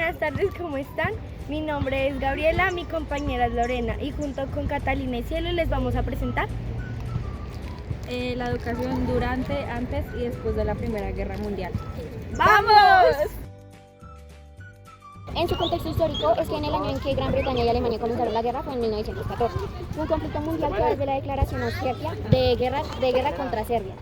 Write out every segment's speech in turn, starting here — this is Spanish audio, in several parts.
Buenas tardes, ¿cómo están? Mi nombre es Gabriela, mi compañera es Lorena y junto con Catalina y Cielo les vamos a presentar la educación durante, antes y después de la Primera Guerra Mundial. ¡Vamos! En su contexto histórico es que en el año en que Gran Bretaña y Alemania comenzaron la guerra fue en 1914, un conflicto mundial que desde la declaración austriaca de guerra contra Serbia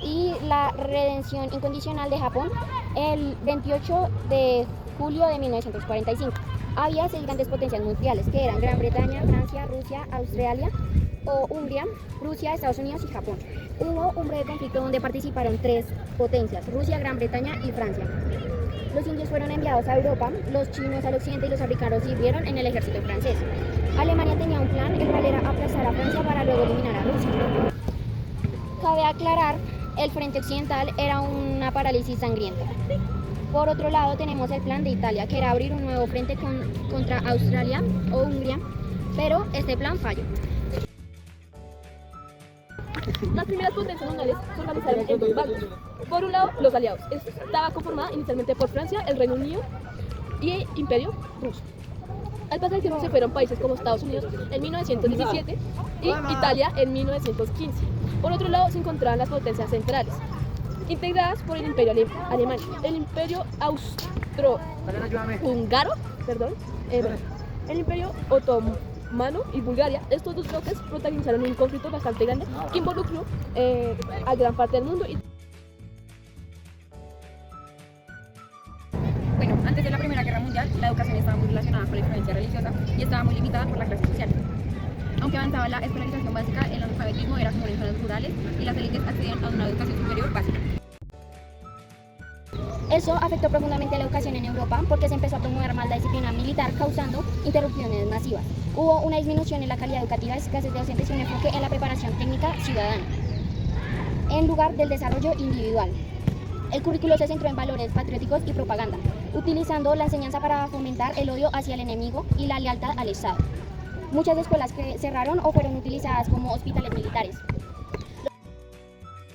y la redención incondicional de Japón el 28 de julio de 1945. Había 6 grandes potencias mundiales que eran Gran Bretaña, Francia, Rusia, Australia o Hungría, Rusia, Estados Unidos y Japón. Hubo un breve conflicto donde participaron 3 potencias, Rusia, Gran Bretaña y Francia. Los indios fueron enviados a Europa, los chinos al occidente y los africanos sirvieron en el ejército francés. Alemania tenía un plan, el cual era aplastar a Francia para luego eliminar a Rusia. Cabe aclarar, el frente occidental era una parálisis sangrienta. Por otro lado tenemos el plan de Italia, que era abrir un nuevo frente contra Australia o Hungría, pero este plan falló. Las primeras potencias mundiales se organizaron en 2 bandos. Por un lado, los aliados. Estaba conformada inicialmente por Francia, el Reino Unido y el Imperio Ruso. Al pasar el tiempo se fueron países como Estados Unidos en 1917 y Italia en 1915. Por otro lado se encontraban las potencias centrales, integradas por el Imperio Alemán, el Imperio Austro-Húngaro, el Imperio Otomano y Bulgaria. Estos 2 bloques protagonizaron un conflicto bastante grande que involucró a gran parte del mundo. Bueno, antes de la Primera Guerra Mundial, la educación estaba muy relacionada con la influencia religiosa y estaba muy limitada por la clase social. Aunque avanzaba la escolarización básica, el analfabetismo era común en zonas rurales y las élites accedían a una educación superior básica. Eso afectó profundamente a la educación en Europa porque se empezó a promover más la disciplina militar, causando interrupciones masivas. Hubo una disminución en la calidad educativa, escasez de docentes y un enfoque en la preparación técnica ciudadana, en lugar del desarrollo individual. El currículo se centró en valores patrióticos y propaganda, utilizando la enseñanza para fomentar el odio hacia el enemigo y la lealtad al Estado. Muchas escuelas que cerraron o fueron utilizadas como hospitales militares.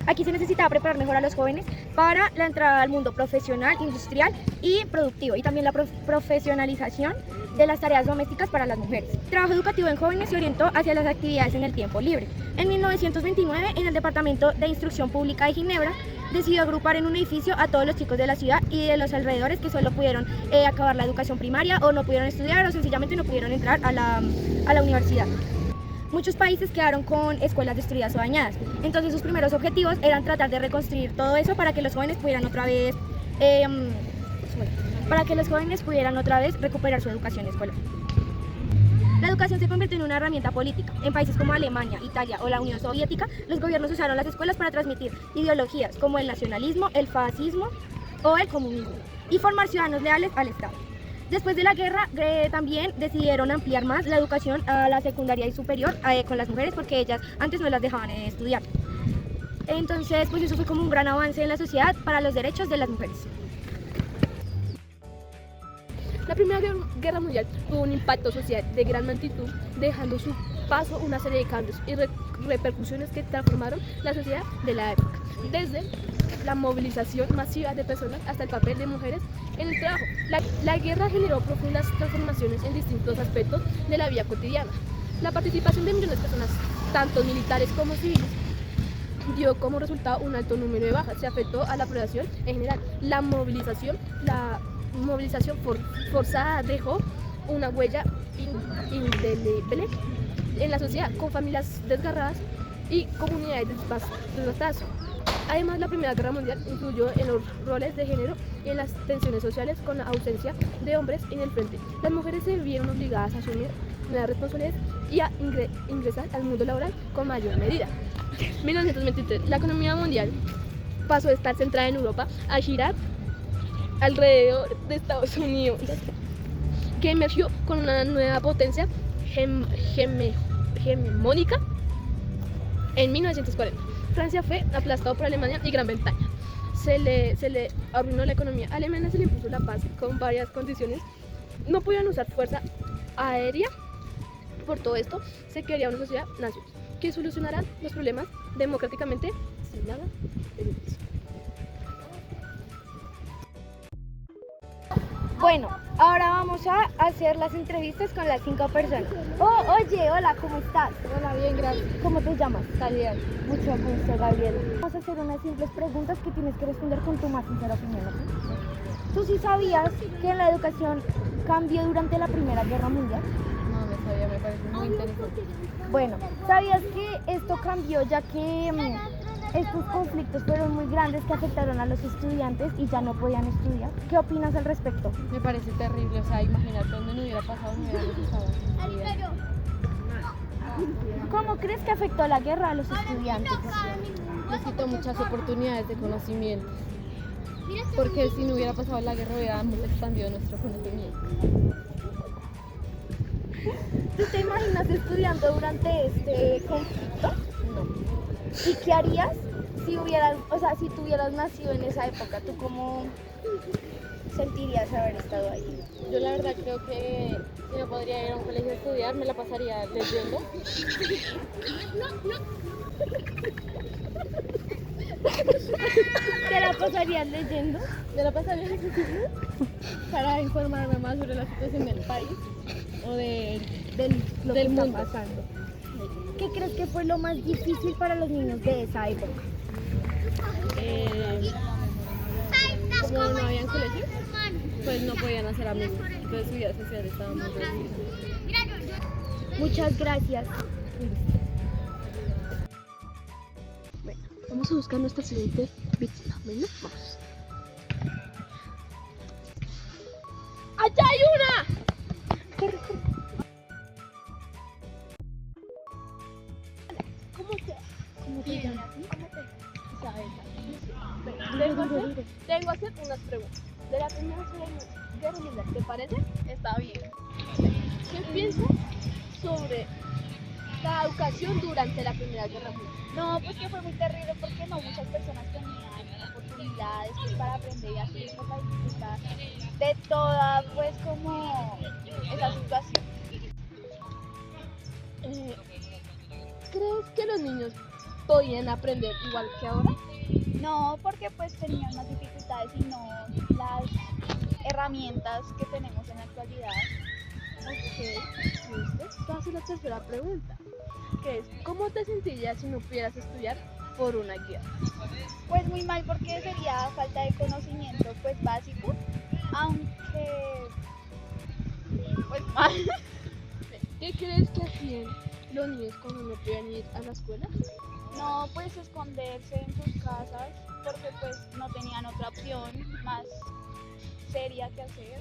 Aquí se necesitaba preparar mejor a los jóvenes para la entrada al mundo profesional, industrial y productivo, y también la profesionalización de las tareas domésticas para las mujeres. El trabajo educativo en jóvenes se orientó hacia las actividades en el tiempo libre. En 1929, en el Departamento de Instrucción Pública de Ginebra, decidió agrupar en un edificio a todos los chicos de la ciudad y de los alrededores que solo pudieron acabar la educación primaria o no pudieron estudiar o sencillamente no pudieron entrar a la universidad. Muchos países quedaron con escuelas destruidas o dañadas, entonces sus primeros objetivos eran tratar de reconstruir todo eso para que los jóvenes pudieran otra vez recuperar su educación escolar. La educación se convirtió en una herramienta política. En países como Alemania, Italia o la Unión Soviética, los gobiernos usaron las escuelas para transmitir ideologías como el nacionalismo, el fascismo o el comunismo y formar ciudadanos leales al Estado. Después de la guerra también decidieron ampliar más la educación a la secundaria y superior con las mujeres porque ellas antes no las dejaban estudiar. Entonces, pues eso fue como un gran avance en la sociedad para los derechos de las mujeres. La Primera Guerra Mundial tuvo un impacto social de gran magnitud, dejando su paso una serie de cambios y repercusiones que transformaron la sociedad de la época, desde la movilización masiva de personas hasta el papel de mujeres en el trabajo. La guerra generó profundas transformaciones en distintos aspectos de la vida cotidiana. La participación de millones de personas, tanto militares como civiles, dio como resultado un alto número de bajas. Se afectó a la población en general. La movilización forzada dejó una huella indeleble en la sociedad, con familias desgarradas y comunidades devastadas. Además, la Primera Guerra Mundial influyó en los roles de género y en las tensiones sociales con la ausencia de hombres en el frente. Las mujeres se vieron obligadas a asumir nuevas responsabilidades y a ingresar al mundo laboral con mayor medida. 1923, la economía mundial pasó de estar centrada en Europa a girar alrededor de Estados Unidos, que emergió con una nueva potencia hegemónica en 1940. Francia fue aplastado por Alemania y Gran Bretaña. Se le arruinó la economía. A Alemania se le impuso la paz con varias condiciones. No podían usar fuerza aérea. Por todo esto, se quería una sociedad-nación que solucionara los problemas democráticamente sin nada de violencia. Bueno, ahora vamos a hacer las entrevistas con las 5 personas. Oh, oye, hola, ¿cómo estás? Hola, bien, gracias. ¿Cómo te llamas? Gabriel. Mucho gusto, Gabriela. Vamos a hacer unas simples preguntas que tienes que responder con tu más sincera opinión, ¿ok? ¿Tú sí sabías que la educación cambió durante la Primera Guerra Mundial? No, no sabía, me parece muy interesante. Bueno, ¿sabías que esto cambió ya que estos conflictos fueron muy grandes que afectaron a los estudiantes y ya no podían estudiar? ¿Qué opinas al respecto? Me parece terrible, o sea, imagínate donde no hubiera pasado, no hubiera estado estudiando. ¿Cómo crees que afectó la guerra a los estudiantes? Les quitó muchas oportunidades de conocimiento. Porque si no hubiera pasado la guerra hubiéramos expandido nuestro conocimiento. ¿Tú te imaginas estudiando durante este conflicto? No. ¿Y qué harías si hubieras, o sea, si tuvieras nacido en esa época? ¿Tú cómo sentirías haber estado ahí? Yo la verdad creo que si no podría ir a un colegio a estudiar, me la pasaría leyendo. ¿Te la pasarías leyendo? Me la pasaría leyendo para informarme más sobre la situación del país o Lo del que está mundo. pasando. ¿Qué crees que fue lo más difícil para los niños de esa época? Como no habían colegio, pues no podían hacer amigos. Entonces su vida social estaba muy reducida. Muchas gracias. Vamos a buscar nuestra siguiente víctima. Bueno, vamos. ¡Allá hay una! ¡Corre, corre! ¿Cómo te llamas? Isabela. Tengo a hacer unas preguntas. De la Primera Guerra Mundial, ¿te parece? Está bien. ¿Qué piensas sobre la educación durante la Primera Guerra Mundial? No, pues que fue muy terrible porque no muchas personas tenían oportunidades pues, para aprender y así por la dificultad de toda pues como esa situación. ¿Crees que los niños podían aprender igual que ahora? No, porque pues tenían más dificultades y no las herramientas que tenemos en la actualidad. Ok, listo. Entonces la tercera pregunta, que es, ¿cómo te sentirías si no pudieras estudiar por una guerra? Pues muy mal porque sería falta de conocimiento pues básico, aunque pues mal. ¿Qué crees que hacían los niños cuando no podían ir a la escuela? No, pues esconderse en sus casas porque pues no tenían otra opción más seria que hacer.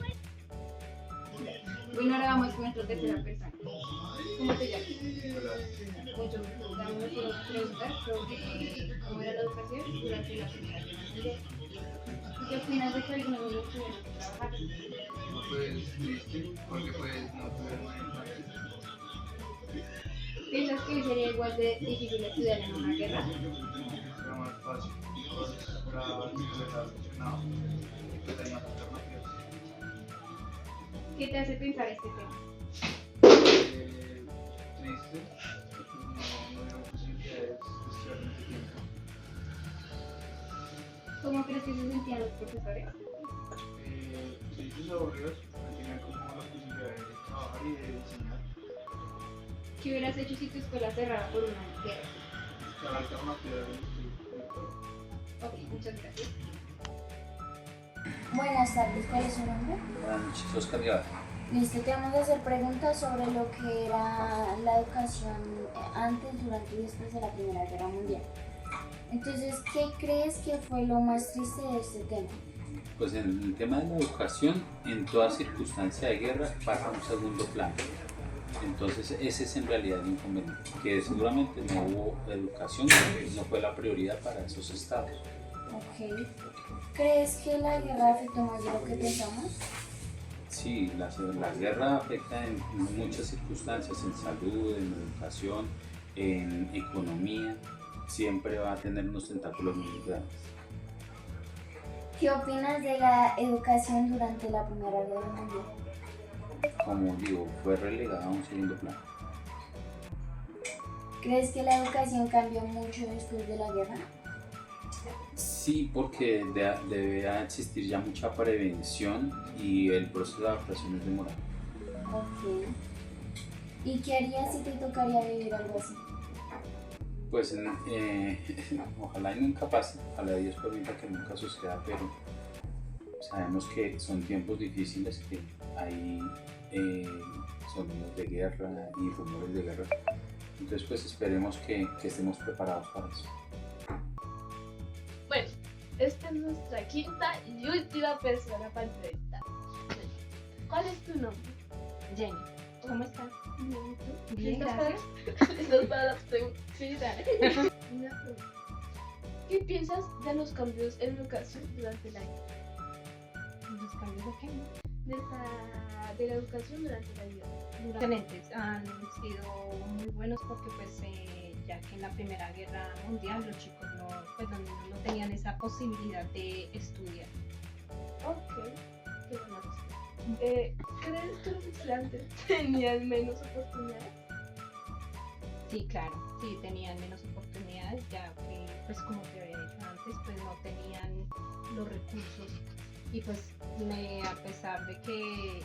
Bueno, ahora vamos con nuestra tercera persona. ¿Cómo te llamas? Mucho gusto. Vamos a preguntar sobre cómo era la educación durante la Primera Guerra Mundial. ¿Qué opinas de que algunos niños tuvieron que trabajar? Pues triste, porque pues no tuvieron ¿Piensas que sería igual de difícil estudiar en una guerra? era más fácil, para los niños aficionados, que tenían alternativas. ¿Qué te hace pensar este tema? Triste, no hubo posibilidades de estudiar en ese tiempo. ¿Cómo crees que se sentían los profesores? Tristes, aburridos, no tenían como la posibilidad de trabajar y de enseñar. ¿Qué hubieras hecho si tu escuela cerrara por una guerra? La alternativa de Ok, muchas gracias. Buenas tardes, ¿cuál es su nombre? Buenas noches, Oscar Guevara. Listo, te vamos a hacer preguntas sobre lo que era la educación antes, durante y después de la Primera Guerra Mundial. Entonces, ¿qué crees que fue lo más triste de este tema? Pues en el tema de la educación, en toda circunstancia de guerra pasa a un segundo plano. Entonces ese es en realidad el inconveniente, que seguramente no hubo educación, no fue la prioridad para esos estados. Ok. ¿Crees que la guerra afectó más de lo que pensamos? Sí, la guerra afecta en muchas circunstancias, en salud, en educación, en economía, siempre va a tener unos tentáculos muy grandes. ¿Qué opinas de la educación durante la Primera Guerra Mundial? Como digo, fue relegada a un segundo plano. ¿Crees que la educación cambió mucho después de la guerra? Sí, porque debe existir ya mucha prevención y el proceso de adaptación es demorado. Ok. ¿Y qué harías si te tocaría vivir algo así? Pues ojalá y nunca pase, ojalá Dios permita que nunca suceda, pero sabemos que son tiempos difíciles, que hay sonidos de guerra y rumores de guerra. Entonces pues esperemos que estemos preparados para eso. Bueno, esta es nuestra quinta y última persona para entrevistar. ¿Cuál es tu nombre? Jenny, ¿cómo estás? Bien, ¿y tú? Bien, ¿Listas gracias. ¿Listas para las preguntas? Sí, dale. Una pregunta. ¿Qué piensas de los cambios en educación durante el año? ¿Los cambios de qué? De la educación durante la vida. Excelentes, han sido muy buenos porque pues ya que en la Primera Guerra Mundial los chicos los niños no tenían esa posibilidad de estudiar. Ok, qué buena respuesta. ¿Crees que los estudiantes tenían menos oportunidades? Sí, claro, sí tenían menos oportunidades ya que pues como te había dicho antes pues no tenían los recursos y pues a pesar de que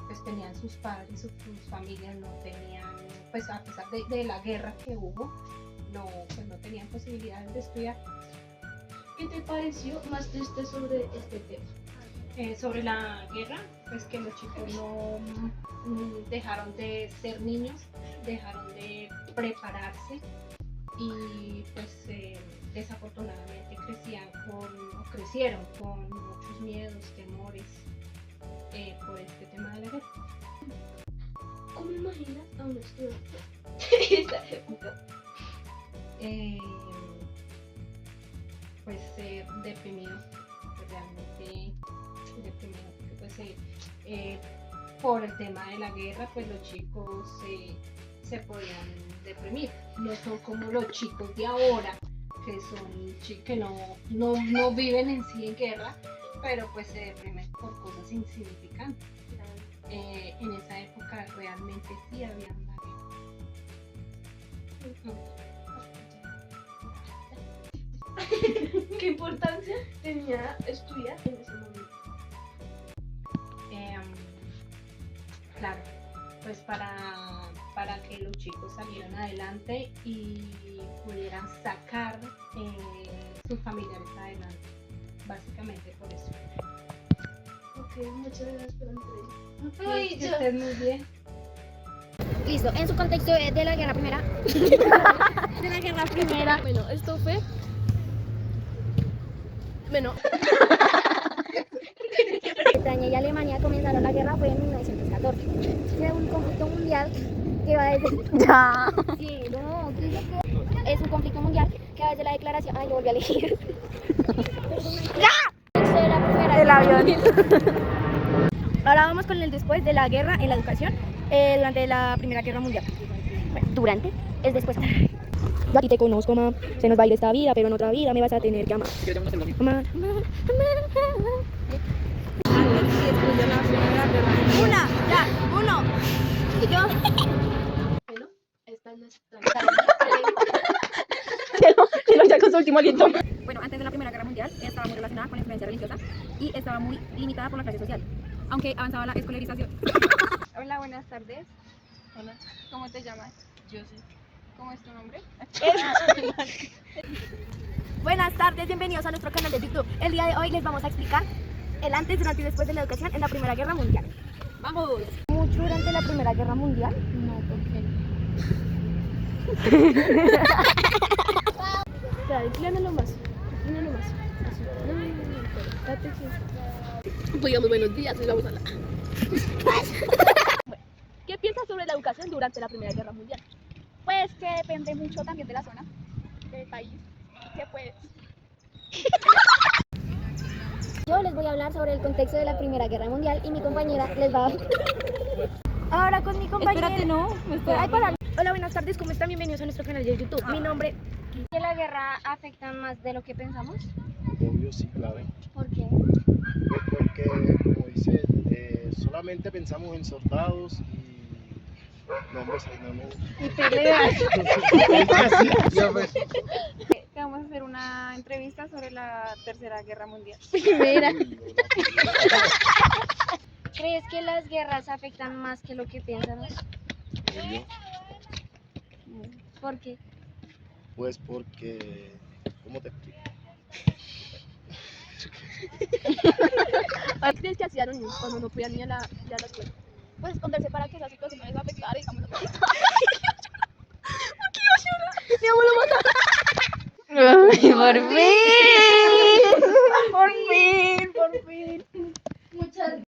pues tenían sus padres, sus familias no tenían, pues a pesar de la guerra que hubo, pues no tenían posibilidades de estudiar. ¿Qué te pareció más triste sobre este tema? Sobre la guerra, pues que los chicos no dejaron de ser niños, dejaron de prepararse y pues desafortunadamente crecieron con muchos miedos, temores por este tema de la guerra. ¿Cómo imaginas a un estudiante en esta época? Pues deprimido, pues, realmente deprimido, porque pues por el tema de la guerra pues los chicos se podían deprimir, no son como los chicos de ahora que no viven en sí en guerra, pero pues se deprimen por cosas insignificantes. En esa época realmente sí había una guerra. ¿Qué importancia tenía estudiar en ese momento? Claro, pues para que los chicos salieran adelante y pudieran sacar sus familiares adelante, básicamente por eso. Ok, muchas gracias por la entrevista. Ay, que estés muy bien. Listo, en su contexto de la Guerra Primera. De la Guerra Primera. Bueno, esto fue... Bueno, Bretaña y Alemania comenzaron la guerra fue en 1914. Fue un conflicto mundial que va desde... Ya. Sí, no, es un conflicto mundial que va desde la declaración... Ay, yo volví a elegir. ¡Ya! El avión. Ahora vamos con el después de la guerra en la educación durante la Primera Guerra Mundial. Durante es después. Yo a ti te conozco, mamá. Se nos va a ir esta vida, pero en otra vida me vas a tener que amar. Amar. Una, ya, uno. Y yo. bueno, esta es nuestra... Ya con su último aliento. Bueno, antes de la Primera Guerra Mundial estaba muy relacionada con la influencia religiosa y estaba muy limitada por la clase social, aunque avanzaba la escolarización. Hola, buenas tardes. Hola, ¿cómo te llamas? Yo sí. ¿Cómo es tu nombre? Buenas tardes, bienvenidos a nuestro canal de YouTube. El día de hoy les vamos a explicar el antes, durante y después de la educación en la Primera Guerra Mundial. ¡Vamos! ¿Mucho durante la Primera Guerra Mundial? No, porque Espera, inclínalo más. Inclínalo más. Así. No, date quieto. Digamos buenos días y vamos a hablar. Bueno, ¿qué piensas sobre la educación durante la Primera Guerra Mundial? Pues que depende mucho también de la zona, del país, que pues... Yo les voy a hablar sobre el contexto de la Primera Guerra Mundial y mi compañera les va a... Ahora con mi compañera. Espérate, no. Ay, para. Hola, buenas tardes, ¿cómo están? Bienvenidos a nuestro canal de YouTube. Mi nombre... ¿Que la guerra afecta más de lo que pensamos? Obvio, sí, claro. ¿Por qué? Pues porque, como dice, solamente pensamos en soldados y nombres ahí no. Y peleas. Ya, pues. ¿Qué vamos a hacer hacer una entrevista sobre la Tercera Guerra Mundial. Primera. ¿Crees que las guerras afectan más que lo que pensamos? Obvio, ¿Por qué? pues porque, ¿cómo te explico? ¿Qué crees que hacían los niños cuando no podían ir a la escuela? Pues esconderse para que esa situación no les afectara, digamos. Ay, por fin. Por fin, por fin. Muchas